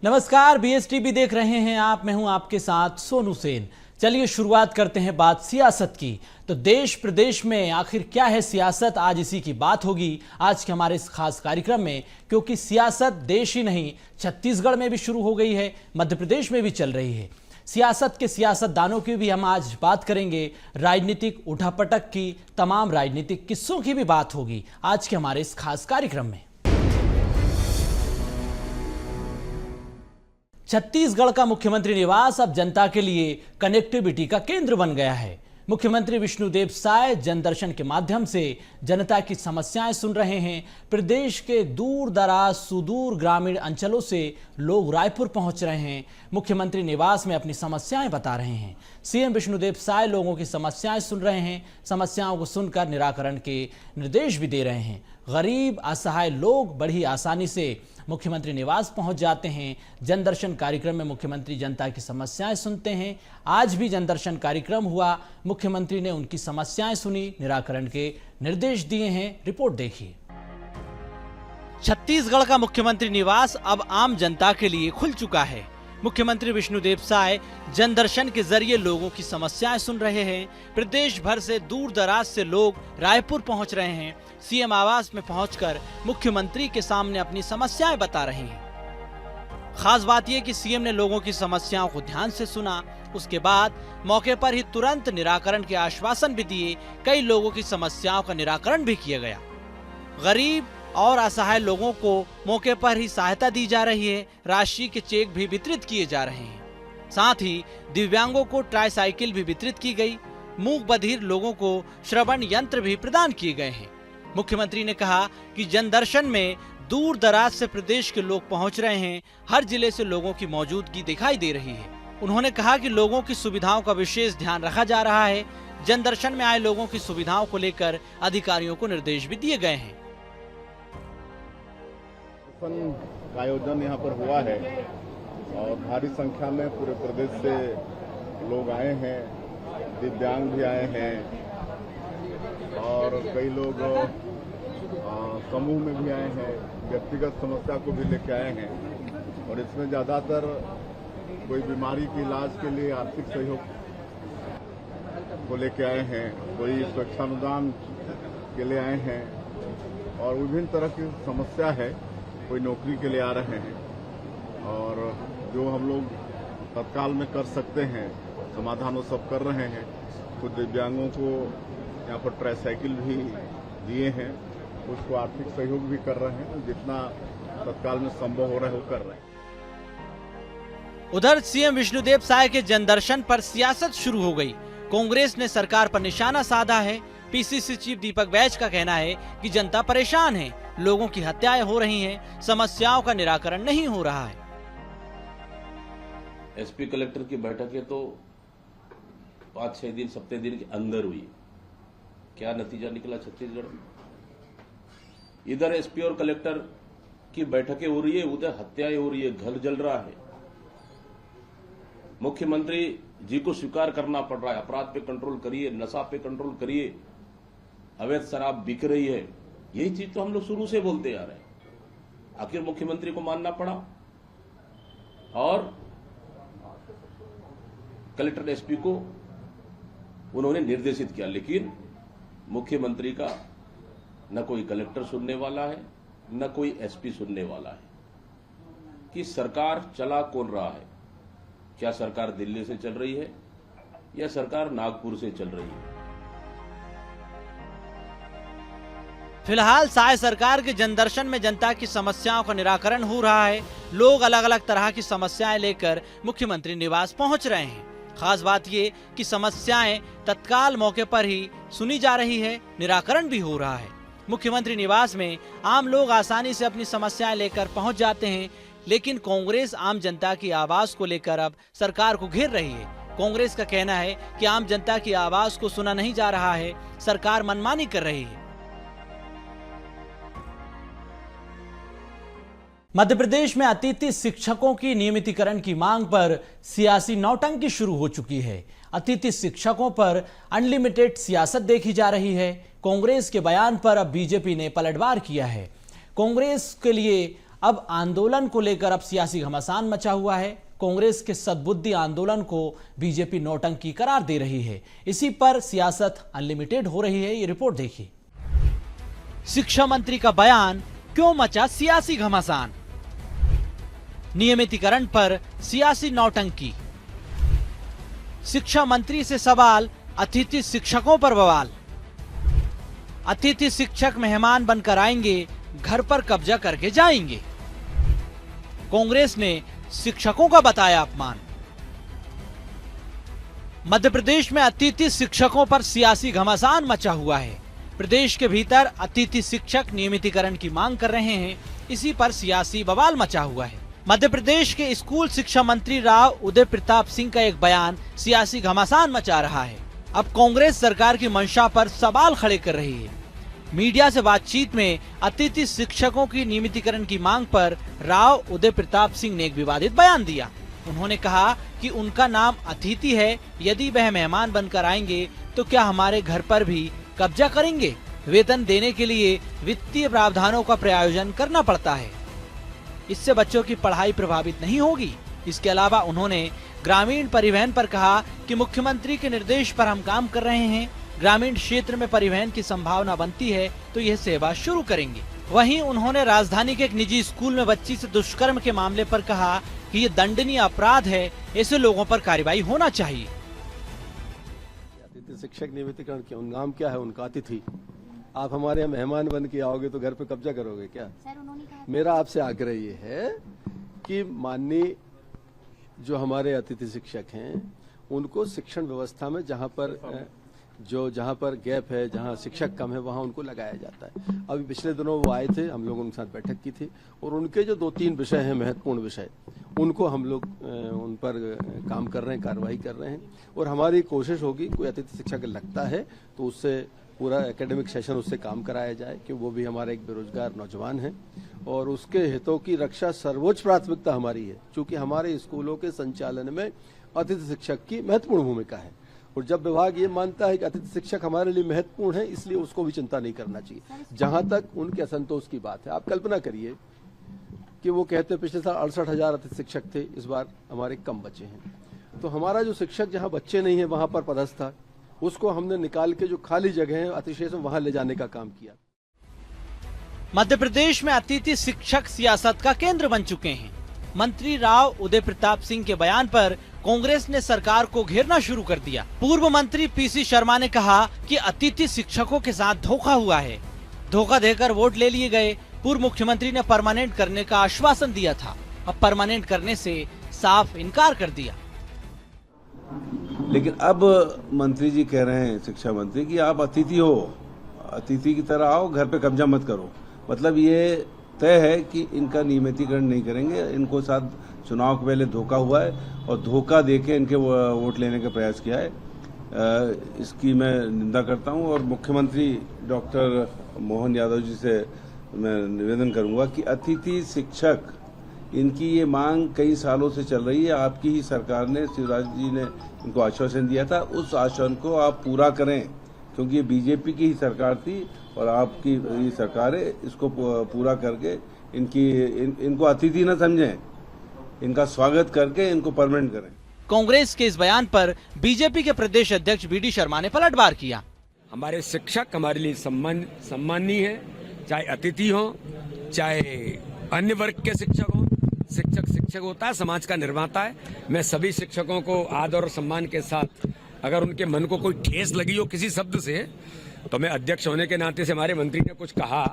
नमस्कार, बीएसटीवी देख रहे हैं आप। मैं हूं आपके साथ सोनू सेन। चलिए शुरुआत करते हैं बात सियासत की। तो देश प्रदेश में आखिर क्या है सियासत, आज इसी की बात होगी आज के हमारे इस खास कार्यक्रम में। क्योंकि सियासत देश ही नहीं, छत्तीसगढ़ में भी शुरू हो गई है, मध्य प्रदेश में भी चल रही है। सियासत के सियासतदानों की भी हम आज बात करेंगे, राजनीतिक उठापटक की, तमाम राजनीतिक किस्सों की भी बात होगी आज के हमारे इस खास कार्यक्रम में। छत्तीसगढ़ का मुख्यमंत्री निवास अब जनता के लिए कनेक्टिविटी का केंद्र बन गया है। मुख्यमंत्री विष्णुदेव साय जनदर्शन के माध्यम से जनता की समस्याएं सुन रहे हैं। प्रदेश के दूर दराज सुदूर ग्रामीण अंचलों से लोग रायपुर पहुंच रहे हैं, मुख्यमंत्री निवास में अपनी समस्याएं बता रहे हैं। सीएम विष्णुदेव साय लोगों की समस्याएं सुन रहे हैं, समस्याओं को सुनकर निराकरण के निर्देश भी दे रहे हैं। गरीब असहाय लोग बड़ी आसानी से मुख्यमंत्री निवास पहुंच जाते हैं। जनदर्शन कार्यक्रम में मुख्यमंत्री जनता की समस्याएं सुनते हैं। आज भी जनदर्शन कार्यक्रम हुआ, मुख्यमंत्री ने उनकी समस्याएं सुनी, निराकरण के निर्देश दिए हैं। रिपोर्ट देखिए। छत्तीसगढ़ का मुख्यमंत्री निवास अब आम जनता के लिए खुल चुका है। मुख्यमंत्री विष्णुदेव साय जनदर्शन के जरिए लोगों की समस्याएं सुन रहे हैं। प्रदेश भर से दूर दराज से लोग रायपुर पहुंच रहे हैं। सीएम आवास में पहुंचकर मुख्यमंत्री के सामने अपनी समस्याएं बता रहे हैं। खास बात यह कि सीएम ने लोगों की समस्याओं को ध्यान से सुना, उसके बाद मौके पर ही तुरंत निराकरण के आश्वासन भी दिए। कई लोगों की समस्याओं का निराकरण भी किया गया। गरीब और असहाय लोगों को मौके पर ही सहायता दी जा रही है। राशि के चेक भी वितरित किए जा रहे हैं। साथ ही दिव्यांगों को ट्राईसाइकिल भी वितरित की गई। मूक बधिर लोगों को श्रवण यंत्र भी प्रदान किए गए हैं। मुख्यमंत्री ने कहा कि जनदर्शन में दूर दराज से प्रदेश के लोग पहुंच रहे हैं। हर जिले से लोगों की मौजूदगी दिखाई दे रही है। उन्होंने कहा कि लोगों की सुविधाओं का विशेष ध्यान रखा जा रहा है। जनदर्शन में आए लोगों की सुविधाओं को लेकर अधिकारियों को निर्देश भी दिए गए हैं। का आयोजन यहाँ पर हुआ है और भारी संख्या में पूरे प्रदेश से लोग आए हैं, दिव्यांग भी आए हैं और कई लोग समूह में भी आए हैं, व्यक्तिगत समस्या को भी लेके आए हैं। और इसमें ज़्यादातर कोई बीमारी के इलाज के लिए आर्थिक सहयोग को लेके आए हैं, कोई स्वेच्छानुदान के लिए आए हैं और विभिन्न तरह की समस्या है। कोई नौकरी के लिए आ रहे हैं और जो हम लोग तत्काल में कर सकते हैं समाधान वो सब कर रहे हैं। कुछ दिव्यांगों को यहाँ पर ट्राईसाइकिल भी दिए हैं, उसको आर्थिक सहयोग भी कर रहे हैं। जितना तत्काल में संभव हो रहा है वो कर रहे हैं। उधर सीएम विष्णुदेव साय के जनदर्शन पर सियासत शुरू हो गई। कांग्रेस ने सरकार पर निशाना साधा है। पीसीसी चीफ दीपक बैज का कहना है कि जनता परेशान है, लोगों की हत्याएं हो रही हैं, समस्याओं का निराकरण नहीं हो रहा है। एसपी कलेक्टर की बैठकें तो 5-6 दिन सप्ताह दिन के अंदर हुई। क्या नतीजा निकला छत्तीसगढ़ में? इधर एसपी और कलेक्टर की बैठकें हो रही है, उधर हत्याएं हो रही है, घर जल रहा है। मुख्यमंत्री जी को स्वीकार करना पड़ रहा है, अपराध पे कंट्रोल करिए, नशा पे कंट्रोल करिए, अवैध शराब बिक रही है। यही चीज तो हम लोग शुरू से बोलते आ रहे हैं। आखिर मुख्यमंत्री को मानना पड़ा और कलेक्टर एसपी को उन्होंने निर्देशित किया। लेकिन मुख्यमंत्री का न कोई कलेक्टर सुनने वाला है, न कोई एसपी सुनने वाला है कि सरकार चला कौन रहा है। क्या सरकार दिल्ली से चल रही है या सरकार नागपुर से चल रही है? फिलहाल साय सरकार के जनदर्शन में जनता की समस्याओं का निराकरण हो रहा है। लोग अलग अलग तरह की समस्याएं लेकर मुख्यमंत्री निवास पहुंच रहे हैं। खास बात ये कि समस्याएं तत्काल मौके पर ही सुनी जा रही है, निराकरण भी हो रहा है। मुख्यमंत्री निवास में आम लोग आसानी से अपनी समस्याएं लेकर पहुंच जाते हैं। लेकिन कांग्रेस आम जनता की आवाज को लेकर अब सरकार को घेर रही है। कांग्रेस का कहना है कि आम जनता की आवाज को सुना नहीं जा रहा है, सरकार मनमानी कर रही है। मध्य प्रदेश में अतिथि शिक्षकों की नियमितीकरण की मांग पर सियासी नौटंकी शुरू हो चुकी है। अतिथि शिक्षकों पर अनलिमिटेड सियासत देखी जा रही है। कांग्रेस के बयान पर अब बीजेपी ने पलटवार किया है। कांग्रेस के लिए अब आंदोलन को लेकर अब सियासी घमासान मचा हुआ है। कांग्रेस के सद्बुद्धि आंदोलन को बीजेपी नौटंकी करार दे रही है। इसी पर सियासत अनलिमिटेड हो रही है। ये रिपोर्ट देखिए। शिक्षा मंत्री का बयान क्यों मचा सियासी घमासान? नियमितीकरण पर सियासी नौटंकी। शिक्षा मंत्री से सवाल, अतिथि शिक्षकों पर बवाल। अतिथि शिक्षक मेहमान बनकर आएंगे, घर पर कब्जा करके जाएंगे। कांग्रेस ने शिक्षकों का बताया अपमान। मध्य प्रदेश में अतिथि शिक्षकों पर सियासी घमासान मचा हुआ है। प्रदेश के भीतर अतिथि शिक्षक नियमितीकरण की मांग कर रहे हैं। इसी पर सियासी बवाल मचा हुआ है। मध्य प्रदेश के स्कूल शिक्षा मंत्री राव उदय प्रताप सिंह का एक बयान सियासी घमासान मचा रहा है। अब कांग्रेस सरकार की मंशा पर सवाल खड़े कर रही है। मीडिया से बातचीत में अतिथि शिक्षकों की नियमितीकरण की मांग पर राव उदय प्रताप सिंह ने एक विवादित बयान दिया। उन्होंने कहा कि उनका नाम अतिथि है, यदि वह मेहमान बनकर आएंगे तो क्या हमारे घर पर भी कब्जा करेंगे? वेतन देने के लिए वित्तीय प्रावधानों का प्रायोजन करना पड़ता है। इससे बच्चों की पढ़ाई प्रभावित नहीं होगी। इसके अलावा उन्होंने ग्रामीण परिवहन पर कहा कि मुख्यमंत्री के निर्देश पर हम काम कर रहे हैं। ग्रामीण क्षेत्र में परिवहन की संभावना बनती है तो यह सेवा शुरू करेंगे। वहीं उन्होंने राजधानी के एक निजी स्कूल में बच्ची से दुष्कर्म के मामले पर कहा कि ये दंडनीय अपराध है, ऐसे लोगों पर कार्रवाई होना चाहिए। अतिथि शिक्षक नियमितीकरण क्या नाम क्या है उनका? अतिथि। आप हमारे यहाँ मेहमान बन के आओगे तो घर पे कब्जा करोगे क्या? सर, उन्होंने कहा मेरा आपसे आग्रह ये है कि माननीय जो हमारे अतिथि शिक्षक हैं उनको शिक्षण व्यवस्था में जहाँ पर गैप है, जहाँ शिक्षक कम है, वहाँ उनको लगाया जाता है। अभी पिछले दिनों वो आए थे, हम लोग उनके साथ बैठक की थी और उनके जो 2-3 विषय हैं महत्वपूर्ण विषय, उनको हम लोग उन पर काम कर रहे हैं, कार्रवाई कर रहे हैं। और हमारी कोशिश होगी कोई अतिथि शिक्षक लगता है तो उससे पूरा एकेडमिक सेशन उससे काम कराया जाए, कि वो भी हमारे एक बेरोजगार नौजवान है और उसके हितों की रक्षा सर्वोच्च प्राथमिकता हमारी है। क्योंकि हमारे स्कूलों के संचालन में अतिथि शिक्षक की महत्वपूर्ण भूमिका है और जब विभाग ये मानता है कि अतिथि शिक्षक हमारे लिए महत्वपूर्ण है, इसलिए उसको भी चिंता नहीं करना चाहिए। जहां तक उनके असंतोष की बात है, आप कल्पना करिए कि वो कहते पिछले साल 68,000 अतिथि शिक्षक थे, इस बार हमारे कम बचे हैं। तो हमारा जो शिक्षक जहां बच्चे नहीं है वहां पर पदस्थ था, उसको हमने निकाल के जो खाली जगह है अतिशेष में वहां ले जाने का काम किया। मध्य प्रदेश में अतिथि शिक्षक सियासत का केंद्र बन चुके हैं। मंत्री राव उदय प्रताप सिंह के बयान पर कांग्रेस ने सरकार को घेरना शुरू कर दिया। पूर्व मंत्री पीसी शर्मा ने कहा कि अतिथि शिक्षकों के साथ धोखा हुआ है, धोखा देकर वोट ले लिए गए। पूर्व मुख्यमंत्री ने परमानेंट करने का आश्वासन दिया था, अब परमानेंट करने से साफ इनकार कर दिया। लेकिन अब मंत्री जी कह रहे हैं, शिक्षा मंत्री, कि आप अतिथि हो, अतिथि की तरह आओ, घर पे कब्जा मत करो। मतलब ये तय है कि इनका नियमितीकरण नहीं करेंगे। इनको साथ चुनाव के पहले धोखा हुआ है और धोखा देके इनके वोट लेने का प्रयास किया है। इसकी मैं निंदा करता हूं और मुख्यमंत्री डॉक्टर मोहन यादव जी से मैं निवेदन करूंगा कि अतिथि शिक्षक, इनकी ये मांग कई सालों से चल रही है। आपकी ही सरकार ने, शिवराज जी ने इनको आश्वासन दिया था, उस आश्वासन को आप पूरा करें, क्योंकि ये बीजेपी की ही सरकार थी और आपकी ये सरकार है। इसको पूरा करके इनको अतिथि न समझें, इनका स्वागत करके इनको परमानेंट करें। कांग्रेस के इस बयान पर बीजेपी के प्रदेश अध्यक्ष बीडी शर्मा ने पलटवार किया। हमारे शिक्षक हमारे लिए सम्माननीय है, चाहे अतिथि हो चाहे अन्य वर्ग के शिक्षक हो। शिक्षक शिक्षक होता है, समाज का निर्माता है। मैं सभी शिक्षकों को आदर और सम्मान के साथ, अगर उनके मन को कोई ठेस लगी हो किसी शब्द से, तो मैं अध्यक्ष होने के नाते से हमारे मंत्री ने कुछ कहा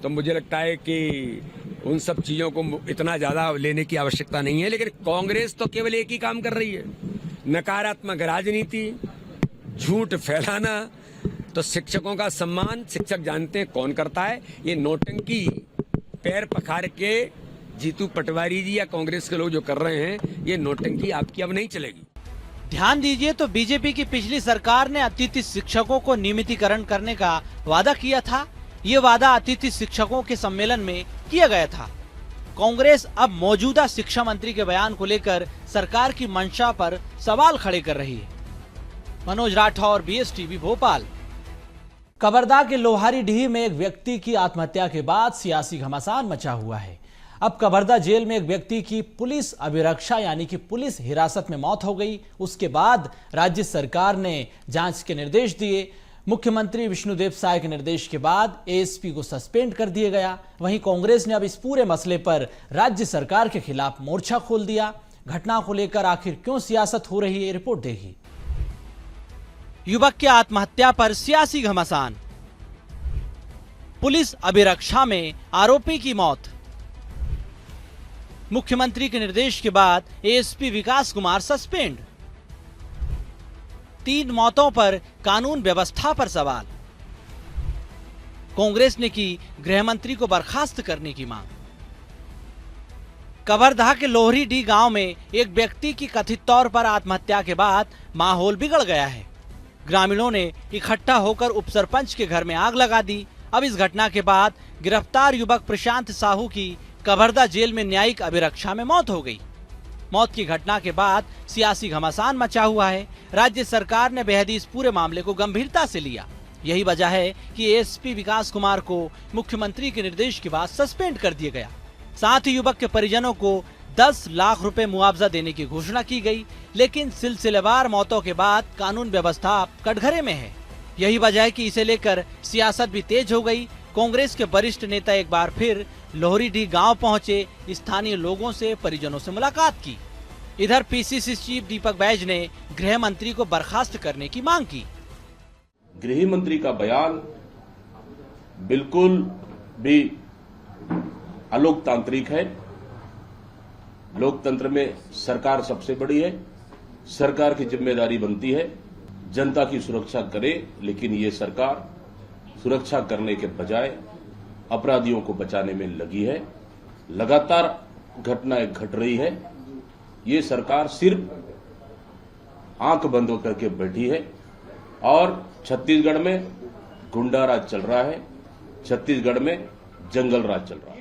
तो मुझे लगता है कि उन सब चीजों को इतना ज्यादा लेने की आवश्यकता नहीं है। लेकिन कांग्रेस तो केवल एक ही काम कर रही है, नकारात्मक राजनीति, झूठ फैलाना। तो शिक्षकों का सम्मान शिक्षक जानते हैं कौन करता है। ये नौटंकी पैर पखार के जीतू पटवारी जी या कांग्रेस के लोग जो कर रहे हैं, ये नौटंकी आपकी अब नहीं चलेगी। ध्यान दीजिए तो बीजेपी की पिछली सरकार ने अतिथि शिक्षकों को नियमितीकरण करने का वादा किया था। ये वादा अतिथि शिक्षकों के सम्मेलन में किया गया था। कांग्रेस अब मौजूदा शिक्षा मंत्री के बयान को लेकर सरकार की मंशा पर सवाल खड़े कर रही है। मनोज राठौर, BSTV भोपाल। कवर्धा के लोहारी डीह में एक व्यक्ति की आत्महत्या के बाद सियासी घमासान मचा हुआ है। अब कवर्धा जेल में एक व्यक्ति की पुलिस अभिरक्षा यानी कि पुलिस हिरासत में मौत हो गई। उसके बाद राज्य सरकार ने जांच के निर्देश दिए। मुख्यमंत्री विष्णुदेव साय के निर्देश के बाद एएसपी को सस्पेंड कर दिया गया। वहीं कांग्रेस ने अब इस पूरे मसले पर राज्य सरकार के खिलाफ मोर्चा खोल दिया। घटना को लेकर आखिर क्यों सियासत हो रही है, रिपोर्ट देखिए। युवक की आत्महत्या पर सियासी घमासान, पुलिस अभिरक्षा में आरोपी की मौत। मुख्यमंत्री के निर्देश के बाद एएसपी विकास कुमार सस्पेंड। 3 मौतों पर कानून व्यवस्था पर सवाल। कांग्रेस ने की गृह मंत्री को बर्खास्त करने की मांग। कवर्धा के लोहरीडीह गांव में एक व्यक्ति की कथित तौर पर आत्महत्या के बाद माहौल बिगड़ गया है। ग्रामीणों ने इकट्ठा होकर उपसरपंच के घर में आग लगा दी। अब इस घटना के बाद गिरफ्तार युवक प्रशांत साहू की कवर्धा जेल में न्यायिक अभिरक्षा में मौत हो गई। मौत की घटना के बाद सियासी घमासान मचा हुआ है। राज्य सरकार ने बेहद इस पूरे मामले को गंभीरता से लिया। यही वजह है कि एएसपी विकास कुमार को मुख्यमंत्री के निर्देश के बाद सस्पेंड कर दिया गया। साथ ही युवक के परिजनों को 10 लाख रुपए मुआवजा देने की घोषणा की गई। लेकिन सिलसिलेवार मौतों के बाद कानून व्यवस्था कटघरे में है। यही वजह है कि इसे लेकर सियासत भी तेज हो गई। कांग्रेस के वरिष्ठ नेता एक बार फिर लोहरीडीह गांव पहुंचे, स्थानीय लोगों से, परिजनों से मुलाकात की। इधर पीसीसी चीफ दीपक बैज ने गृह मंत्री को बर्खास्त करने की मांग की। गृह मंत्री का बयान बिल्कुल भी अलोकतांत्रिक है। लोकतंत्र में सरकार सबसे बड़ी है। सरकार की जिम्मेदारी बनती है जनता की सुरक्षा करे, लेकिन ये सरकार सुरक्षा करने के बजाय अपराधियों को बचाने में लगी है। लगातार घटनाएं घट रही है। ये सरकार सिर्फ आंख बंद करके बैठी है और छत्तीसगढ़ में गुंडा राज चल रहा है, छत्तीसगढ़ में जंगल राज चल रहा है।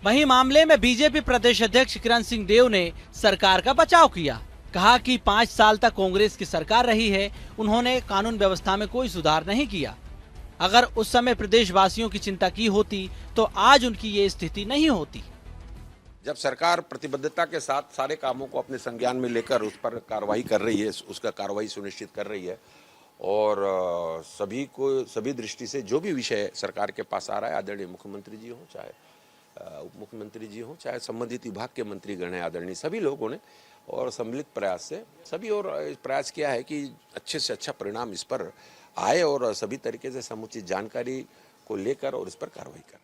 वहीं मामले में बीजेपी प्रदेश अध्यक्ष किरण सिंह देव ने सरकार का बचाव किया। कहा कि 5 साल तक कांग्रेस की सरकार रही है, उन्होंने कानून व्यवस्था में कोई सुधार नहीं किया। अगर उस समय प्रदेशवासियों की चिंता की होती तो आज उनकी ये स्थिति नहीं होती। जब सरकार प्रतिबद्धता के साथ सारे कामों को अपने संज्ञान में लेकर उस पर कार्रवाई कर रही है, उसका कार्रवाई सुनिश्चित कर रही है और सभी दृष्टि से जो भी विषय सरकार के पास आ रहा है, आदरणीय मुख्यमंत्री जी हो, चाहे उप मुख्यमंत्री जी हो, चाहे संबंधित विभाग के मंत्रीगण हैं, आदरणीय सभी लोगों ने और सम्मिलित प्रयास से सभी और प्रयास किया है कि अच्छे से अच्छा परिणाम इस पर आए और सभी तरीके से समुचित जानकारी को लेकर और इस पर कार्रवाई कर।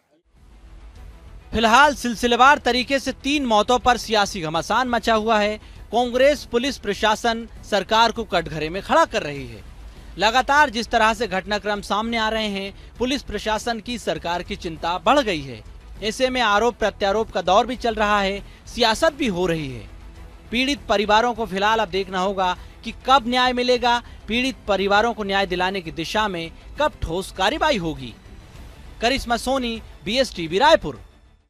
फिलहाल सिलसिलेवार तरीके से 3 मौतों पर सियासी घमासान मचा हुआ है। कांग्रेस, पुलिस प्रशासन सरकार को कटघरे में खड़ा कर रही है। लगातार जिस तरह से घटनाक्रम सामने आ रहे हैं, पुलिस प्रशासन की सरकार की चिंता बढ़ गई है। ऐसे में आरोप प्रत्यारोप का दौर भी चल रहा है, सियासत भी हो रही है। पीड़ित परिवारों को फिलहाल अब देखना होगा कि कब न्याय मिलेगा, पीड़ित परिवारों को न्याय दिलाने की दिशा में कब ठोस कार्रवाई होगी। करिश्मा सोनी, BSTV रायपुर।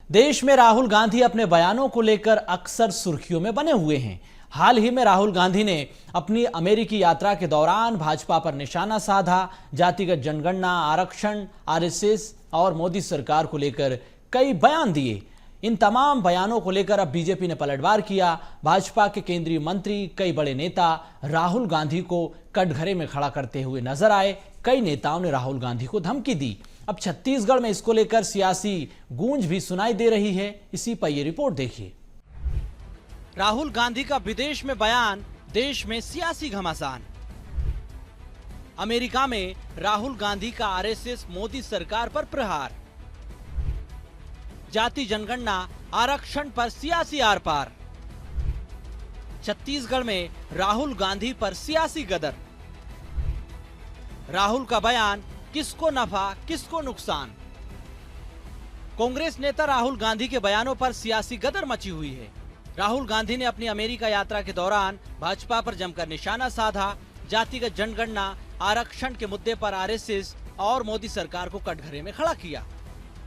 देश में राहुल गांधी अपने बयानों को लेकर अक्सर सुर्खियों में बने हुए हैं। हाल ही में राहुल गांधी ने अपनी अमेरिकी यात्रा के दौरान भाजपा पर निशाना साधा। जातिगत जनगणना, आरक्षण, RSS और मोदी सरकार को लेकर कई बयान दिए। इन तमाम बयानों को लेकर अब बीजेपी ने पलटवार किया। भाजपा के केंद्रीय मंत्री, कई बड़े नेता राहुल गांधी को कटघरे में खड़ा करते हुए नजर आए। कई नेताओं ने राहुल गांधी को धमकी दी। अब छत्तीसगढ़ में इसको लेकर सियासी गूंज भी सुनाई दे रही है। इसी पर यह रिपोर्ट देखिए। राहुल गांधी का विदेश में बयान, देश में सियासी घमासान। अमेरिका में राहुल गांधी का RSS मोदी सरकार पर प्रहार। जाति जनगणना, आरक्षण पर सियासी आर पार। छत्तीसगढ़ में राहुल गांधी पर सियासी गदर। राहुल का बयान, किसको नफा किसको नुकसान। कांग्रेस नेता राहुल गांधी के बयानों पर सियासी गदर मची हुई है। राहुल गांधी ने अपनी अमेरिका यात्रा के दौरान भाजपा पर जमकर निशाना साधा। जातिगत जनगणना, आरक्षण के मुद्दे पर RSS और मोदी सरकार को कटघरे में खड़ा किया।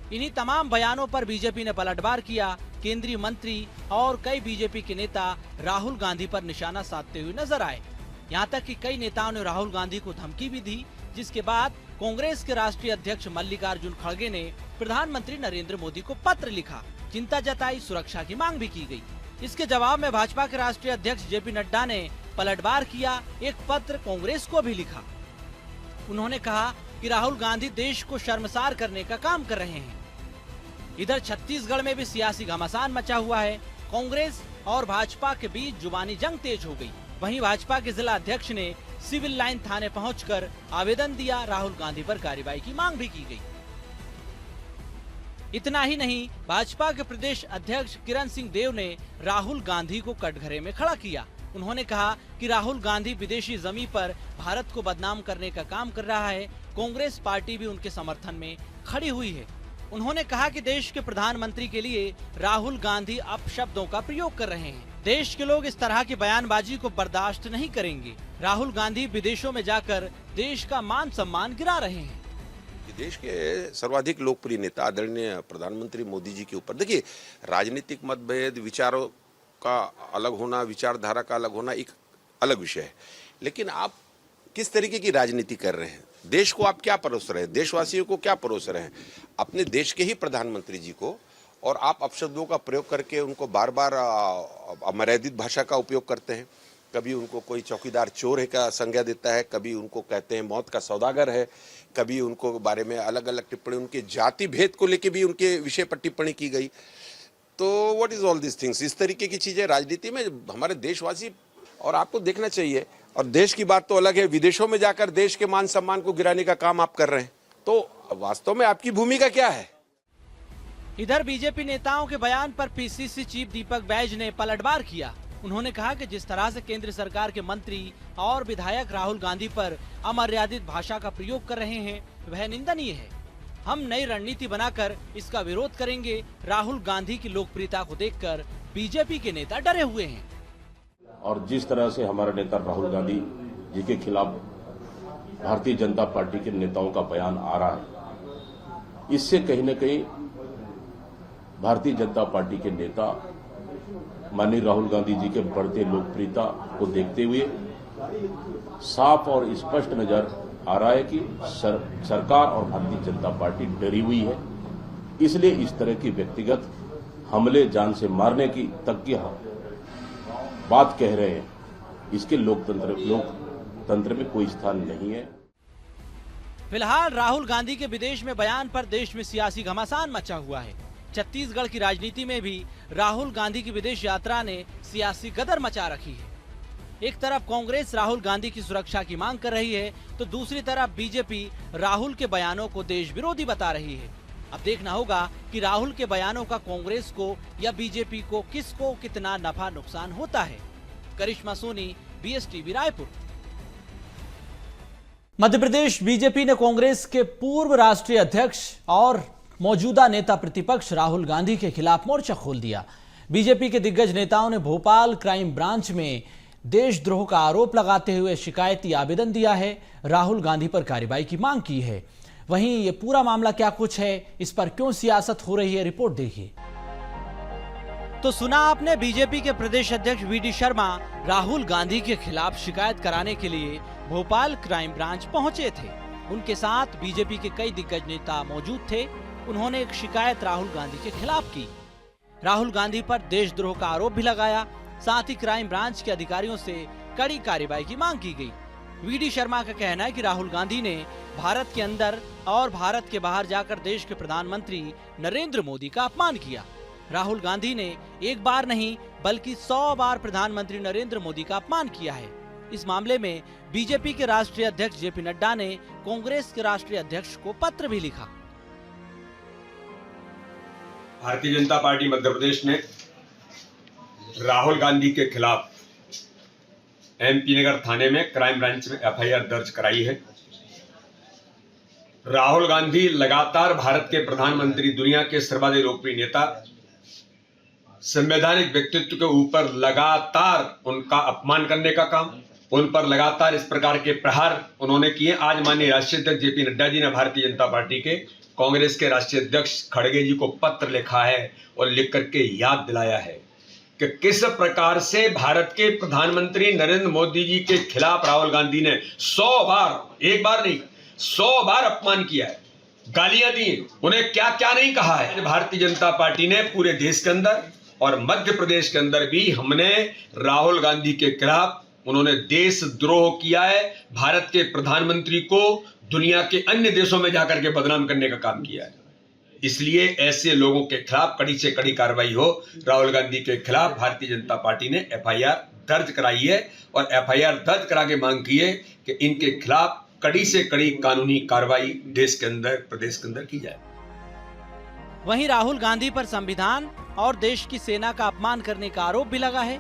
इन्हीं तमाम बयानों पर बीजेपी ने पलटवार किया। केंद्रीय मंत्री और कई बीजेपी के नेता राहुल गांधी पर निशाना साधते हुए नजर आए। यहां तक कि कई नेताओं ने राहुल गांधी को धमकी भी दी, जिसके बाद कांग्रेस के राष्ट्रीय अध्यक्ष मल्लिकार्जुन खड़गे ने प्रधानमंत्री नरेंद्र मोदी को पत्र लिखा चिंता जताई, सुरक्षा की मांग भी की गई। इसके जवाब में भाजपा के राष्ट्रीय अध्यक्ष जेपी नड्डा ने पलटवार किया, एक पत्र कांग्रेस को भी लिखा। उन्होंने कहा कि राहुल गांधी देश को शर्मसार करने का काम कर रहे हैं। इधर छत्तीसगढ़ में भी सियासी घमासान मचा हुआ है। कांग्रेस और भाजपा के बीच जुबानी जंग तेज हो गई। वहीं भाजपा के जिला अध्यक्ष ने सिविल लाइन थाने पहुंचकर आवेदन दिया, राहुल गांधी पर कार्रवाई की मांग भी की गई। इतना ही नहीं, भाजपा के प्रदेश अध्यक्ष किरण सिंह देव ने राहुल गांधी को कटघरे में खड़ा किया। उन्होंने कहा कि राहुल गांधी विदेशी जमीन पर भारत को बदनाम करने का काम कर रहा है। कांग्रेस पार्टी भी उनके समर्थन में खड़ी हुई है। उन्होंने कहा कि देश के प्रधानमंत्री के लिए राहुल गांधी अपशब्दों का प्रयोग कर रहे हैं। देश के लोग इस तरह की बयानबाजी को बर्दाश्त नहीं करेंगे। राहुल गांधी विदेशों में जाकर देश का मान सम्मान गिरा रहे हैं। देश के सर्वाधिक लोकप्रिय नेता आदरणीय प्रधानमंत्री मोदी जी के ऊपर, देखिए, राजनीतिक मतभेद, विचारों का अलग होना, विचारधारा का अलग होना एक अलग विषय है, लेकिन आप किस तरीके की राजनीति कर रहे हैं, देश को आप क्या परोस रहे हैं, देशवासियों को क्या परोस रहे हैं, अपने देश के ही प्रधानमंत्री जी को, और आप अपशब्दों का प्रयोग करके उनको बार बार अमर्यादित भाषा का उपयोग करते हैं। कभी उनको कोई चौकीदार चोर है का संज्ञा देता है, कभी उनको कहते हैं मौत का सौदागर है, कभी उनको बारे में अलग अलग टिप्पणी, उनके जाति भेद को लेके भी उनके विषय पर टिप्पणी की गई। तो what is all this things, इस तरीके की चीजें राजनीति में हमारे देशवासी, और आपको देखना चाहिए। और देश की बात तो अलग है, विदेशों में जाकर देश के मान सम्मान को गिराने का काम आप कर रहे हैं, तो वास्तव में आपकी भूमिका क्या है? इधर बीजेपी नेताओं के बयान पर पीसीसी चीफ दीपक बैज ने पलटवार किया। उन्होंने कहा कि जिस तरह से केंद्र सरकार के मंत्री और विधायक राहुल गांधी पर अमर्यादित भाषा का प्रयोग कर रहे हैं, वह निंदनीय है। हम नई रणनीति बनाकर इसका विरोध करेंगे। राहुल गांधी की लोकप्रियता को देखकर बीजेपी के नेता डरे हुए हैं। और जिस तरह से हमारे नेता राहुल गांधी जी के खिलाफ भारतीय जनता पार्टी के नेताओं का बयान आ रहा है, इससे कहीं न कहीं भारतीय जनता पार्टी के नेता माननीय राहुल गांधी जी के बढ़ते लोकप्रियता को देखते हुए साफ और स्पष्ट नजर आ रहा है कि सरकार और भारतीय जनता पार्टी डरी हुई है। इसलिए इस तरह की व्यक्तिगत हमले, जान से मारने की तक की बात कह रहे हैं। इसके लोकतंत्र में कोई स्थान नहीं है। फिलहाल राहुल गांधी के विदेश में बयान पर देश में सियासी घमासान मचा हुआ है। छत्तीसगढ़ की राजनीति में भी राहुल गांधी की विदेश यात्रा ने सियासी गदर मचा रखी है। एक तरफ कांग्रेस राहुल गांधी की सुरक्षा की मांग कर रही है, तो दूसरी तरफ बीजेपी राहुल के बयानों को देश विरोधी बता रही है। अब देखना होगा कि राहुल के बयानों का कांग्रेस को या बीजेपी को किसको कितना नफा नुकसान होता है। करिश्मा सोनी, BSTV रायपुर। मध्य प्रदेश बीजेपी ने कांग्रेस के पूर्व राष्ट्रीय अध्यक्ष और मौजूदा नेता प्रतिपक्ष राहुल गांधी के खिलाफ मोर्चा खोल दिया। बीजेपी के दिग्गज नेताओं ने भोपाल क्राइम ब्रांच में देशद्रोह का आरोप लगाते हुए शिकायती आवेदन दिया है। राहुल गांधी पर कार्रवाई की मांग की है। वहीं ये पूरा मामला क्या कुछ है, इस पर क्यों सियासत हो रही है, रिपोर्ट देखिए। तो सुना आपने, बीजेपी के प्रदेश अध्यक्ष VD शर्मा राहुल गांधी के खिलाफ शिकायत कराने के लिए भोपाल क्राइम ब्रांच पहुंचे थे। उनके साथ बीजेपी के कई दिग्गज नेता मौजूद थे। उन्होंने एक शिकायत राहुल गांधी के खिलाफ की। राहुल गांधी पर देशद्रोह का आरोप भी लगाया। साथ ही क्राइम ब्रांच के अधिकारियों से कड़ी कार्रवाई की मांग की गई। VD शर्मा का कहना है कि राहुल गांधी ने भारत के अंदर और भारत के बाहर जाकर देश के प्रधानमंत्री नरेंद्र मोदी का अपमान किया। राहुल गांधी ने एक बार नहीं बल्कि 100 बार प्रधानमंत्री नरेंद्र मोदी का अपमान किया है। इस मामले में बीजेपी के राष्ट्रीय अध्यक्ष JP नड्डा ने कांग्रेस के राष्ट्रीय अध्यक्ष को पत्र भी लिखा। भारतीय जनता पार्टी मध्य प्रदेश ने राहुल गांधी के खिलाफ MP नगर थाने में क्राइम ब्रांच में FIR दर्ज कराई है। राहुल गांधी लगातार भारत के प्रधानमंत्री, दुनिया के सर्वाधिक लोकप्रिय नेता, संवैधानिक व्यक्तित्व के ऊपर लगातार उनका अपमान करने का काम, उन पर लगातार इस प्रकार के प्रहार उन्होंने किए। आज माननीय राष्ट्रीय अध्यक्ष JP नड्डा जी ने भारतीय जनता पार्टी के कांग्रेस के राष्ट्रीय अध्यक्ष खड़गे जी को पत्र लिखा है और लिख करके याद दिलाया है कि किस प्रकार से भारत के प्रधानमंत्री नरेंद्र मोदी जी के खिलाफ राहुल गांधी ने 100 बार, एक बार नहीं 100 बार अपमान किया है। गालियां दी, उन्हें क्या क्या नहीं कहा है। भारतीय जनता पार्टी ने पूरे देश के अंदर और मध्य प्रदेश के अंदर भी हमने राहुल गांधी के खिलाफ, उन्होंने देशद्रोह किया है, भारत के प्रधानमंत्री को दुनिया के अन्य देशों में जाकर के बदनाम करने का काम किया है। इसलिए ऐसे लोगों के खिलाफ कड़ी से कड़ी कार्रवाई हो। राहुल गांधी के खिलाफ भारतीय जनता पार्टी ने एफआईआर दर्ज कराई है और एफआईआर दर्ज करा के मांग की है कि इनके खिलाफ कड़ी से कड़ी कानूनी कार्रवाई देश के अंदर, प्रदेश के अंदर की जाए। वहीं राहुल गांधी पर संविधान और देश की सेना का अपमान करने का आरोप भी लगा है।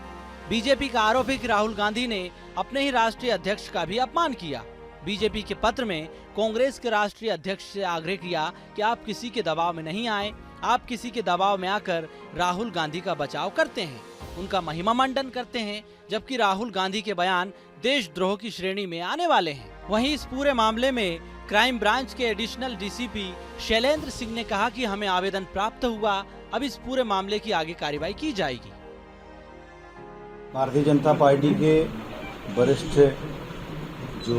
बीजेपी का आरोप है कि राहुल गांधी ने अपने ही राष्ट्रीय अध्यक्ष का भी अपमान किया। बीजेपी के पत्र में कांग्रेस के राष्ट्रीय अध्यक्ष से आग्रह किया कि आप किसी के दबाव में नहीं आए, आप किसी के दबाव में आकर राहुल गांधी का बचाव करते हैं, उनका महिमा मंडन करते हैं, जबकि राहुल गांधी के बयान देशद्रोह की श्रेणी में आने वाले हैं। वहीं इस पूरे मामले में क्राइम ब्रांच के एडिशनल डीसीपी शैलेंद्र सिंह ने कहा कि हमें आवेदन प्राप्त हुआ, अब इस पूरे मामले की आगे कार्रवाई की जाएगी। भारतीय जनता पार्टी के वरिष्ठ जो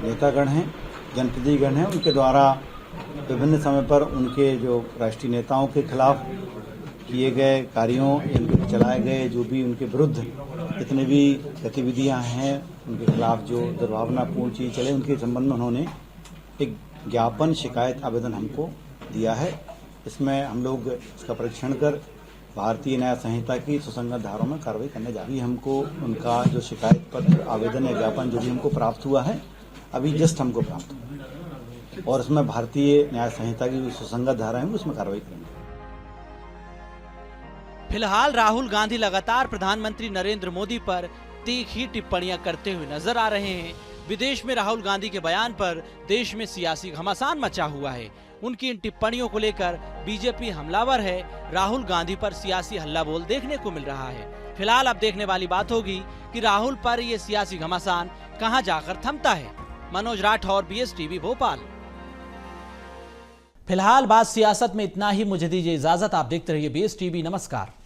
नेतागण हैं, जनप्रतिनिधिगण हैं, उनके द्वारा विभिन्न समय पर उनके जो राष्ट्रीय नेताओं के खिलाफ किए गए कार्यों, इनके चलाए गए जो भी उनके विरुद्ध जितने भी गतिविधियां हैं, उनके खिलाफ जो दुर्भावनापूर्ण चीज चले, उनके संबंध में उन्होंने एक ज्ञापन शिकायत आवेदन हमको दिया है। इसमें हम लोग इसका परीक्षण कर भारतीय न्याय संहिता की सुसंगत धाराओं में कार्रवाई करने जा रही है। हमको उनका जो शिकायत पत्र, आवेदन या ज्ञापन जो भी हमको प्राप्त हुआ है, अभी जस्ट हमको प्राप्त हुआ और इसमें भारतीय न्याय संहिता की जो सुसंगत धारा है उसमें कार्रवाई करेंगे। फिलहाल राहुल गांधी लगातार प्रधानमंत्री नरेंद्र मोदी पर तीखी टिप्पणियां करते हुए नजर आ रहे हैं। विदेश में राहुल गांधी के बयान पर देश में सियासी घमासान मचा हुआ है। उनकी इन टिप्पणियों को लेकर बीजेपी हमलावर है, राहुल गांधी पर सियासी हल्ला बोल देखने को मिल रहा है। फिलहाल अब देखने वाली बात होगी कि राहुल पर ये सियासी घमासान कहां जाकर थमता है। मनोज राठौर, BSTV भोपाल। फिलहाल बात सियासत में इतना ही, मुझे दीजिए इजाजत। आप देखते रहिए BSTV। नमस्कार।